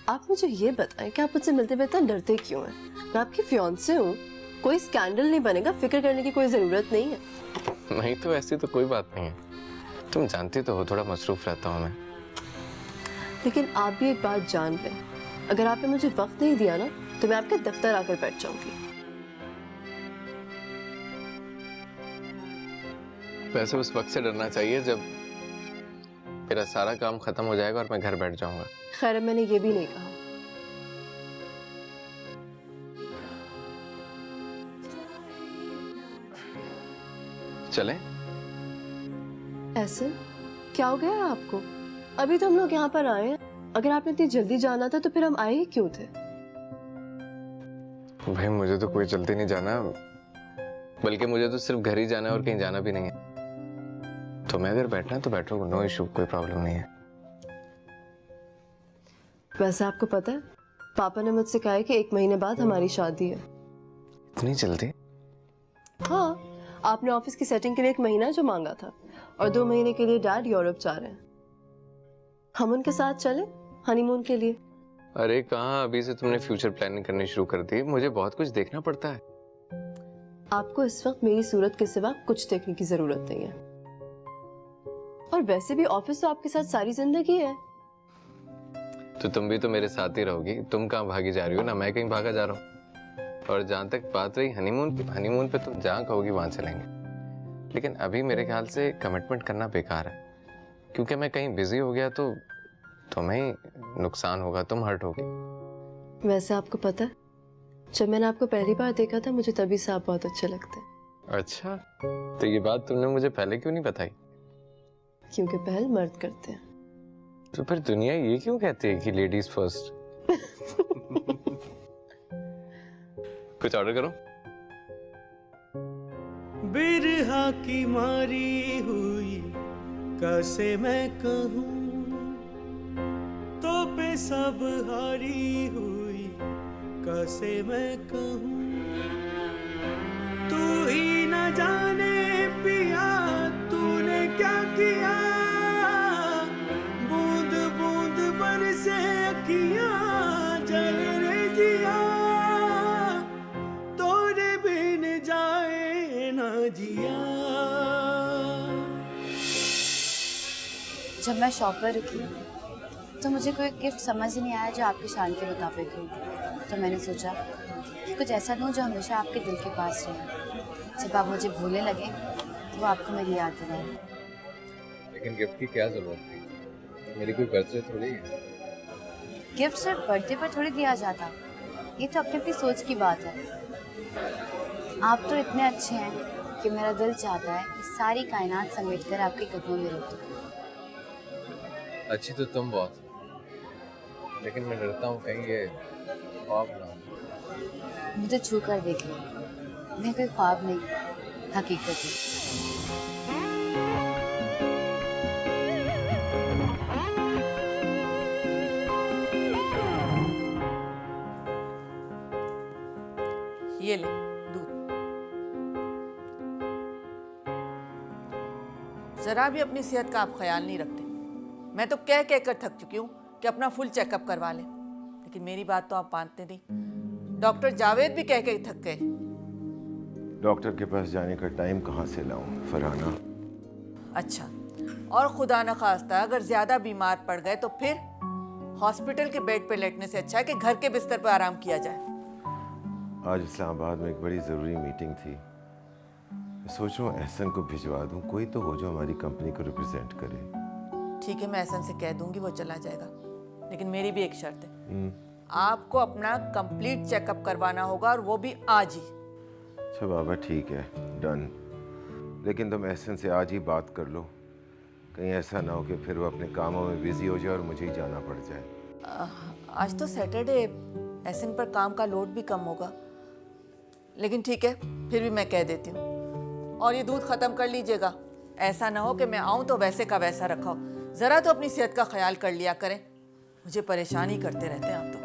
आप मुझे ये बताएं कि आप मुझसे मिलते हुए इतना डरते क्यों हैं? मैं आपकी फियांसे हूँ, कोई स्कैंडल नहीं बनेगा, फिक्र करने की कोई जरूरत नहीं है। नहीं तो ऐसी तो कोई बात नहीं है, तुम जानती तो हो थोड़ा मसरूफ रहता हूँ मैं। लेकिन आप भी एक बात जान लें, अगर आपने मुझे वक्त नहीं दिया ना तो मैं आपके दफ्तर आकर बैठ जाऊंगी। वैसे उस वक्त से डरना चाहिए जब मेरा सारा काम खत्म हो जाएगा और मैं घर बैठ जाऊंगा। खैर मैंने ये भी नहीं कहा। चले? ऐसे क्या हो गया आपको? अभी तो हम लोग यहाँ पर आए हैं, अगर आपने इतनी जल्दी जाना था तो फिर हम आए ही क्यों थे? भाई मुझे तो कोई जल्दी नहीं जाना, बल्कि मुझे तो सिर्फ घर ही जाना है और कहीं जाना भी नहीं है। तुम्हें अगर बैठना है तो बैठो, नो इशू, कोई प्रॉब्लम नहीं है। वैसे आपको पता है पापा ने मुझसे कहा है कि 1 महीने बाद हमारी शादी है। इतनी जल्दी? हाँ, आपने ऑफिस की सेटिंग के लिए 1 महीना जो मांगा था और 2 महीने के लिए डैड यूरोप जा रहे हैं। हम उनके साथ चले हनीमून के लिए? अरे कहाँ, अभी से तुमने फ्यूचर प्लानिंग करनी शुरू कर दी? मुझे बहुत कुछ देखना पड़ता है। आपको इस वक्त मेरी सूरत के सिवा कुछ देखने की जरूरत नहीं है, और वैसे भी ऑफिस तो आपके साथ सारी जिंदगी है। तो तुम भी तो मेरे साथ ही रहोगी, तुम कहाँ भागी जा रही हो, ना मैं कहीं भागा जा रहा हूँ। और जहां तक बात रही हनीमून की, हनीमून पे तुम जहाँ कहोगी वहां चलेंगे, लेकिन अभी मेरे ख्याल से कमिटमेंट करना बेकार है, क्योंकि मैं कहीं बिजी हो गया तो तुम्हें ही नुकसान होगा, तुम हर्ट होगी। वैसे आपको पता है जब मैंने आपको पहली बार देखा था मुझे तभी से आप बहुत अच्छे लगते हैं। अच्छा, तो ये बात तुमने मुझे पहले क्यों नहीं बताई? क्योंकि पहल मर्द करते हैं। तो फिर दुनिया ये क्यों कहती है कि लेडीज फर्स्ट? कुछ ऑर्डर करो। बिरहा की मारी हुई कैसे मैं कहूँ, तो पे सब हारी हुई कैसे मैं कहूँ। तू ही न जाने पिया तूने क्या किया, बूंद बूंद बरसे अखियाँ जल रे जिया, तोरे बिन जाए ना जिया। जब मैं शॉप पर रुकी तो मुझे कोई गिफ्ट समझ ही नहीं आया जो आपकी शान के मुताबिक हो, तो मैंने सोचा कि कुछ ऐसा दूं जो हमेशा आपके दिल के पास रहे। जब आप मुझे भूलने लगे तो वो आपको मेरी याद दिलाए। लेकिन गिफ्ट की क्या जरूरत थी, मेरी कोई बर्थडे थोड़ी है। गिफ्ट सिर्फ बर्थडे पर थोड़ी दिया जाता, ये तो अपनी अपनी सोच की बात है। आप तो इतने अच्छे हैं कि मेरा दिल चाहता है कि सारी कायनात समेट कर आपके कदमों में रख दूं। अच्छी तो तुम बहुत, लेकिन मैं डरता हूँ कहीं ये ख्वाब ना हो। मुझे छू कर देख लो, मैं कोई ख्वाब नहीं, हकीकत है। ये ले दूध, जरा भी अपनी सेहत का आप ख्याल नहीं रखते। मैं तो कह कह कर थक चुकी हूँ कि अपना फुल चेकअप करवा लें, लेकिन मेरी बात तो आप मानते नहीं। डॉक्टर जावेद भी कह के थक गए। डॉक्टर के पास जाने का टाइम कहाँ से लाऊं फरहाना? अच्छा, और खुदा न खास्ता अगर ज्यादा बीमार पड़ गए तो फिर हॉस्पिटल के बेड पे लेटने से अच्छा है कि घर के बिस्तर पर आराम किया जाए। आज इस्लामाबाद में एक बड़ी ज़रूरी मीटिंग थी, मैं सोच रहा हूँ एहसन को भिजवा दूं, कोई तो हो जो हमारी कंपनी को रिप्रेजेंट करे। ठीक है, मैं एहसन से कह दूंगी, वो चला जाएगा, लेकिन मेरी भी एक शर्त है। आपको अपना कंप्लीट चेकअप करवाना होगा, और वो भी आज ही। अच्छा बाबा ठीक है, डन, लेकिन तुम एहसन से आज ही बात कर लो, कहीं ऐसा ना हो कि फिर वो अपने कामों में बिजी हो जाए और मुझे ही जाना पड़ जाए। आज तो सैटरडे, एहसन पर काम का लोड भी कम होगा, लेकिन ठीक है फिर भी मैं कह देती हूँ। और ये दूध ख़त्म कर लीजिएगा, ऐसा ना हो कि मैं आऊँ तो वैसे का वैसा रखा हो। ज़रा तो अपनी सेहत का ख्याल कर लिया करें, मुझे परेशान ही करते रहते हैं आप तो।